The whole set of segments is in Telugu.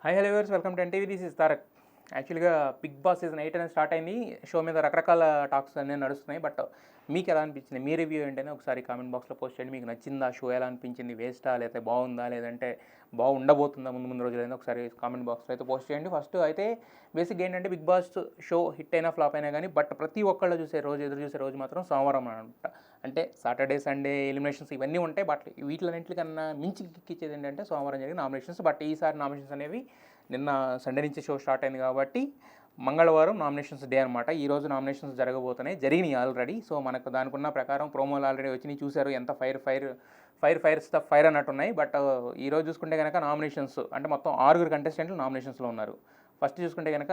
Hi hello viewers, welcome to NTV. This is Tarak. యాక్చువల్గా బిగ్ బాస్ సీజన్ 8 అనేది స్టార్ట్ అయింది. షో మీద రకరకాల టాక్స్ అన్నీ నడుస్తున్నాయి. బట్ మీకు ఎలా అనిపించింది, మీ రివ్యూ ఏంటనే ఒకసారి కామెంట్ బాక్స్లో పోస్ట్ చేయండి. మీకు నచ్చిందా షో, ఎలా అనిపించింది, వేస్టా లేకపోతే బాగుందా, లేదంటే బాగుండబోతుందా ముందు ముందు రోజులైనా ఒకసారి కామెంట్ బాక్స్లో అయితే పోస్ట్ చేయండి. ఫస్ట్ అయితే బేసిక్గా ఏంటంటే బిగ్ బాస్ షో హిట్ అయినా ఫ్లాప్ అయినా కానీ బట్ ప్రతి ఒక్కళ్ళు ఎదురు చూసే రోజు మాత్రం సోమవారం అనమాట. అంటే సాటర్డే సండే ఎలిమినేషన్స్ ఇవన్నీ ఉంటాయి. బట్ వీటిలన్నింటికన్నా మించి కిక్కిచ్చేది ఏంటంటే సోమవారం జరిగిన నామినేషన్స్. బట్ ఈసారి నామినేషన్స్ అనేవి నిన్న సండే నుంచి షో స్టార్ట్ అయింది కాబట్టి మంగళవారం నామినేషన్స్ డే అనమాట. ఈరోజు నామినేషన్స్ జరిగినాయి ఆల్రెడీ. సో మనకు దానికి ఉన్న ప్రకారం ప్రోమోలు ఆల్రెడీ వచ్చినాయి, చూశారు. ఎంత ఫైర్ స్టఫ్ ఫైర్ అన్నట్టున్నాయి. బట్ ఈరోజు చూసుకుంటే కనుక నామినేషన్స్ అంటే మొత్తం 6 కంటెస్టెంట్లు నామినేషన్స్లో ఉన్నారు. ఫస్ట్ చూసుకుంటే కనుక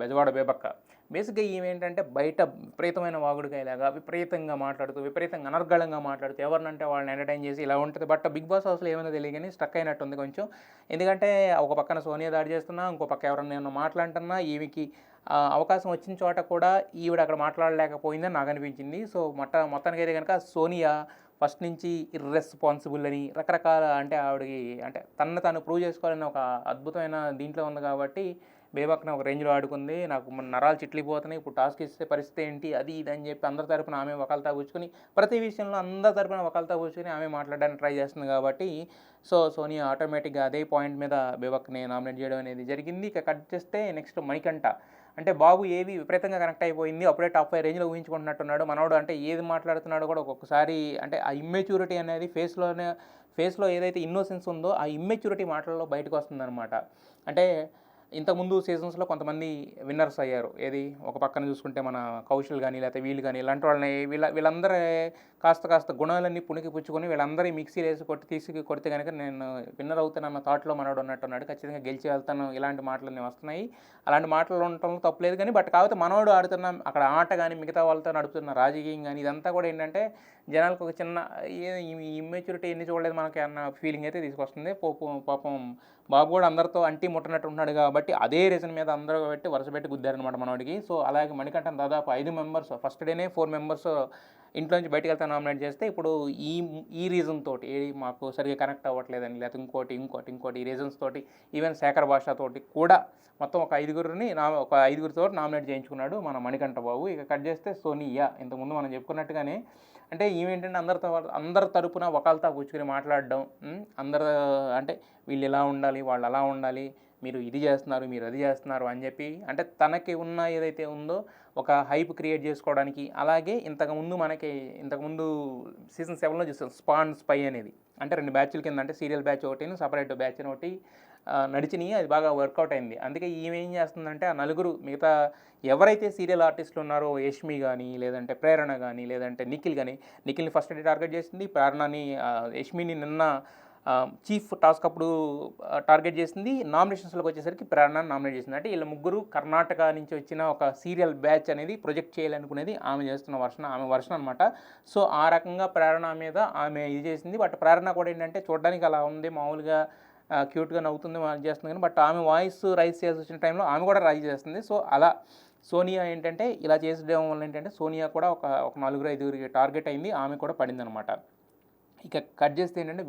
బెజవాడ బేబక్క. బేసిక్గా ఈమెంటంటే బయట విపరీతమైన వాగుడుకాయలాగా విపరీతంగా మాట్లాడుతూ, విపరీతంగా అనర్గళంగా మాట్లాడుతూ, ఎవరినంటే వాళ్ళని ఎంటర్టైన్ చేసి ఇలా ఉంటుంది. బట్ బిగ్ బాస్ హౌస్లో ఏమైనా తెలియగానే స్టక్ అయినట్టుంది కొంచెం. ఎందుకంటే ఒక పక్కన సోనియా దాడి చేస్తున్నా, ఇంకో పక్క ఎవరన్నా మాట్లాడుతున్నా, ఈమెకి అవకాశం వచ్చిన చోట కూడా ఈవిడ అక్కడ మాట్లాడలేకపోయిందని నాకు అనిపించింది. సో మొత్తానికైతే కనుక సోనియా ఫస్ట్ నుంచి ఇర్రెస్పాన్సిబుల్ అని రకరకాల, అంటే ఆవిడకి అంటే తనను తాను ప్రూవ్ చేసుకోవాలని ఒక అద్భుతమైన దీంట్లో ఉంది కాబట్టి బేబక్ని ఒక రేంజ్లో ఆడుకుంది. నాకు మన నరాలు చిట్లిపోతున్నాయి, ఇప్పుడు టాస్క్ ఇస్తే పరిస్థితి ఏంటి, అది ఇది అని చెప్పి అందరి తరపున ఆమె వకాలతా కూర్చుని, ప్రతి విషయంలో అందరి తరపున వకాలతా కూర్చుని ఆమె మాట్లాడడానికి ట్రై చేస్తుంది కాబట్టి సోనియా ఆటోమేటిక్గా అదే పాయింట్ మీద బేబక్ని నామినేట్ చేయడం అనేది జరిగింది. ఇక కట్ చేస్తే నెక్స్ట్ మణికంఠ. అంటే బాబు ఏవి విపరీతంగా కనెక్ట్ అయిపోయింది, అప్పుడే టాప్ 5 రేంజ్లో ఊహించుకుంటున్నట్టున్నాడు మనోడు. అంటే ఏది మాట్లాడుతున్నాడో కూడా ఒక్కొక్కసారి అంటే ఆ ఇమ్మెచ్యూరిటీ అనేది ఫేస్లో ఏదైతే ఇన్నోసెన్స్ ఉందో ఆ ఇమ్మెచ్యూరిటీ మాటల్లో బయటకు వస్తుందన్నమాట. అంటే ఇంతకుముందు సీజన్స్లో కొంతమంది విన్నర్స్ అయ్యారు. ఏది ఒక పక్కన చూసుకుంటే మన కౌశల్ కానీ లేకపోతే వీళ్ళు కానీ ఇలాంటి వాళ్ళని వీళ్ళందరూ కాస్త గుణాలన్నీ పుణికి పుచ్చుకొని వీళ్ళందరి మిక్సీలు వేసి కొడితే కనుక నేను విన్నర్ అవుతానన్న థాట్లో మనోడు ఉన్నట్టున్నాడు. ఖచ్చితంగా గెలిచి వెళ్తాను, ఇలాంటి మాటలన్నీ వస్తున్నాయి. అలాంటి మాటలు ఉండటంలో తప్పలేదు కానీ బట్ కాకపోతే మనోడు ఆడుతున్న అక్కడ ఆట కానీ మిగతా వాళ్ళతో నడుపుతున్న రాజకీయం కానీ ఇదంతా కూడా ఏంటంటే జనాలకు ఒక చిన్న ఇమ్మెచ్యూరిటీ ఎన్ని చూడలేదు మనకి అన్న ఫీలింగ్ అయితే తీసుకొస్తుంది. పాపం బాబు కూడా అందరితో అంటి ముట్టనట్టు ఉంటున్నాడు కాబట్టి అదే రీజన్ మీద అందరూ పెట్టి వరుస పెట్టి గుద్దారనమాట మనోడికి. సో అలాగే మణికంఠన్ దాదాపు 5 మెంబర్స్ ఫస్ట్ డేనే 4 మెంబర్స్ ఇంట్లో నుంచి బయటకు వెళ్తా నామినేట్ చేస్తే ఇప్పుడు ఈ రీజన్ తోటి మాకు సరిగ్గా కనెక్ట్ అవ్వట్లేదని లేకపోతే ఇంకోటి ఈ రీజన్స్ తోటి ఈవెన్ శేఖర్ భాషతోటి కూడా మొత్తం ఒక ఐదుగురితో నామినేట్ చేయించుకున్నాడు మన మణికంఠ బాబు. ఇక కట్ చేస్తే సోనియా. ఇంతకుముందు మనం చెప్పుకున్నట్టుగానే అంటే ఈమెంటంటే అందరి తరపున వకాలతా కూర్చుని మాట్లాడడం, అంటే వీళ్ళు ఇలా ఉండాలి, వాళ్ళు అలా ఉండాలి, మీరు ఇది చేస్తున్నారు, మీరు అది చేస్తున్నారు అని చెప్పి అంటే తనకి ఉన్న ఏదైతే ఉందో ఒక హైప్ క్రియేట్ చేసుకోవడానికి. అలాగే ఇంతకుముందు సీజన్ 7లో చూస్తాం స్పై అనేది. అంటే 2 బ్యాచ్ల కింద, అంటే సీరియల్ బ్యాచ్ ఒకటి, సపరేట్ బ్యాచ్ ఒకటి నడిచినాయి. అది బాగా వర్కౌట్ అయింది. అందుకే ఈమె ఏం చేస్తుందంటే ఆ నలుగురు మిగతా ఎవరైతే సీరియల్ ఆర్టిస్టులు ఉన్నారో యష్మి కానీ లేదంటే ప్రేరణ కానీ లేదంటే నిఖిల్ని ఫస్ట్ డే టార్గెట్ చేసింది. ప్రేరణని యష్మిని నిన్న చీఫ్ టాస్క్ అప్పుడు టార్గెట్ చేసింది. నామినేషన్స్లోకి వచ్చేసరికి ప్రేరణని నామినేట్ చేసింది. అంటే వీళ్ళ ముగ్గురు కర్ణాటక నుంచి వచ్చిన ఒక సీరియల్ బ్యాచ్ అనేది ప్రొజెక్ట్ చేయాలనుకునేది ఆమె చేస్తున్న ఆమె వర్షన్ అనమాట. సో ఆ రకంగా ప్రేరణ మీద ఆమె ఇది చేసింది. బట్ ప్రేరణ కూడా ఏంటంటే చూడడానికి అలా ఉంది, మామూలుగా క్యూట్గా నవ్వుతుంది చేస్తుంది కానీ బట్ ఆమె వాయిస్ రైజ్ చేయాల్సి వచ్చిన టైంలో ఆమె కూడా రైజ్ చేస్తుంది. సో అలా సోనియా ఏంటంటే ఇలా చేసడం వల్ల ఏంటంటే సోనియా కూడా ఒక 4-5 టార్గెట్ అయింది, ఆమె కూడా పడింది అనమాట. ఇక కట్ చేస్తే ఏంటంటే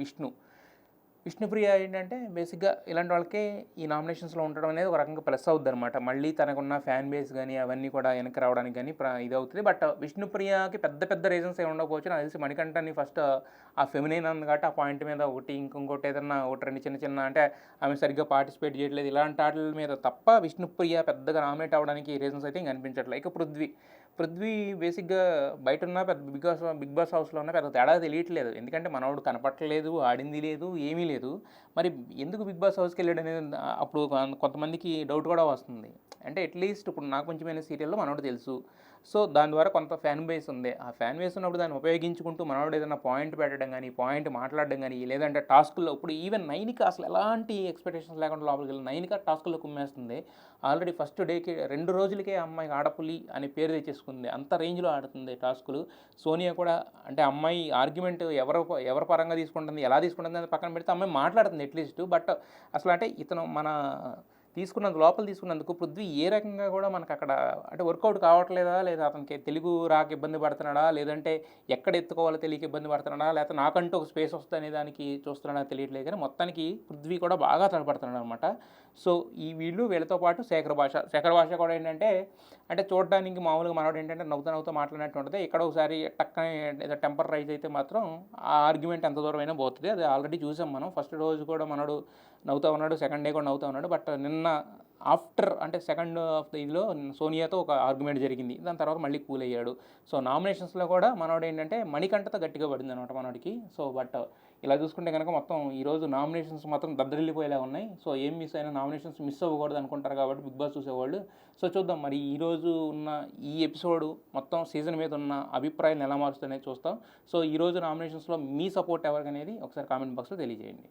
విష్ణుప్రియ ఏంటంటే బేసిక్గా ఇలాంటి వాళ్ళకే ఈ నామినేషన్స్లో ఉండడం అనేది ఒక రకంగా ప్లస్ అవుద్ది అనమాట. మళ్ళీ తనకున్న ఫ్యాన్ బేస్ కానీ అవన్నీ కూడా వెనక్కి రావడానికి కానీ ఇది అవుతుంది. బట్ విష్ణుప్రియకి పెద్ద రీజన్స్ ఏమి ఉండకపోవచ్చు. నాకు తెలిసి మణికంఠని ఫస్ట్ ఆ ఫెమినైన్ ఉంది కాబట్టి ఆ పాయింట్ మీద ఇంకొకటి ఏదన్నా ఒకటి 2 చిన్న అంటే ఆమె సరిగ్గా పార్టిసిపేట్ చేయట్లేదు ఇలాంటి వాటి మీద తప్ప విష్ణుప్రియ పెద్దగా నామినేట్ అవ్వడానికి రీజన్స్ అయితే ఇంక అనిపించట్లేదు. ఇక పృథ్వీ బేసిక్గా బయట ఉన్న పెద్ద బిగ్ బాస్ హౌస్లో ఉన్న పెద్ద తేడా తెలియట్లేదు. ఎందుకంటే మనోడు కనపట్టలేదు, ఆడింది లేదు, ఏమీ లేదు. మరి ఎందుకు బిగ్ బాస్ హౌస్కి వెళ్ళాడు అనేది అప్పుడు కొంతమందికి డౌట్ కూడా వస్తుంది. అంటే అట్లీస్ట్ ఇప్పుడు నాకు కొంచెమైన సీరియల్లో మనోడు తెలుసు. సో దాని ద్వారా కొంత ఫ్యాన్ బేస్ ఉంది. ఆ ఫ్యాన్ బేస్ ఉన్నప్పుడు దాన్ని ఉపయోగించుకుంటూ మనోడు ఏదైనా పాయింట్ పెట్టడం కానీ, పాయింట్ మాట్లాడడం కానీ, లేదంటే టాస్కుల్లో ఇప్పుడు ఈవెన్ నైనిక అసలు ఎలాంటి ఎక్స్పెక్టేషన్స్ లేకుండా లోపలికి వెళ్ళి నైనిక టాస్కుల్లో కుమ్మేస్తుంది. ఆల్రెడీ ఫస్ట్ డేకి 2 రోజులకే అమ్మాయి ఆడపులి అనే పేరు తెచ్చేసుకుంది. అంత రేంజ్లో ఆడుతుంది టాస్కులు. సోనియా కూడా అంటే అమ్మాయి ఆర్గ్యుమెంట్ ఎవరి పరంగా తీసుకుంటుంది, ఎలా తీసుకుంటుంది అని పక్కన పెడితే అమ్మాయి మాట్లాడుతుంది అట్లీస్ట్. బట్ అసలు అంటే ఇతను మన లోపల తీసుకున్నందుకు పృథ్వీ ఏ రకంగా కూడా మనకక్కడ అంటే వర్కౌట్ కావట్లేదా? లేదా అతనికి తెలుగు రాక ఇబ్బంది పడుతున్నాడా? లేదంటే ఎక్కడ ఎత్తుకోవాలో తెలియక ఇబ్బంది పడుతున్నాడా? లేకపోతే నాకంటూ ఒక స్పేస్ వస్తదనే దానికి చూస్తున్నాడా తెలియట్లేదు గానీ, మొత్తానికి పృథ్వీ కూడా బాగా తడబడుతున్నాడనమాట. సో, వీళ్ళతో పాటు శేఖర్ భాష కూడా ఏంటంటే, అంటే చూడడానికి మామూలుగా మనోడేంటంటే నవ్వుతా మాట్లాడినట్టు ఉంటది. ఇక్కడ ఒకసారి టక్కని ఏదో టెంపర్ రైజ్ అయితే మాత్రం ఆ ఆర్గ్యుమెంట్ ఎంత దూరమైనా పోతది. అది ఆల్రెడీ చూసాం మనం. ఫస్ట్ రోజు కూడా మనోడు నవ్వుతా ఉన్నాడు. సెకండ్ డే కూడా నవ్వుతా ఉన్నాడు. బట్ నిన్న అంటే సెకండ్ ఆఫ్ ద ఇదిలో సోనియాతో ఒక ఆర్గ్యుమెంట్ జరిగింది. దాని తర్వాత మళ్ళీ కూల్ అయ్యాడు. సో, నామినేషన్స్‌లో కూడా మనోడేంటంటే మణికంఠతో గట్టిగా పడిందనమాట మనోడికి. సో, బట్ ఇలా చూసుకుంటే గనక మొత్తం ఈరోజు నామినేషన్స్ మాత్రం దద్దరిల్లిపోయేలా ఉన్నాయి. సో, ఏం మిస్ అయినా నామినేషన్స్ మిస్ అవ్వకూడదు అనుకుంటారు కాబట్టి బిగ్ బాస్ చూసేవాళ్ళు. సో, చూద్దాం మరి ఈరోజు ఉన్న ఈ ఎపిసోడ్ మొత్తం సీజన్ మీద ఉన్న అభిప్రాయాలను ఎలా మారుస్తుందనేది చూస్తాం. సో, ఈరోజు నామినేషన్స్‌లో మీ సపోర్ట్ ఎవరికనేది ఒకసారి కామెంట్ బాక్స్‌లో తెలియజేయండి.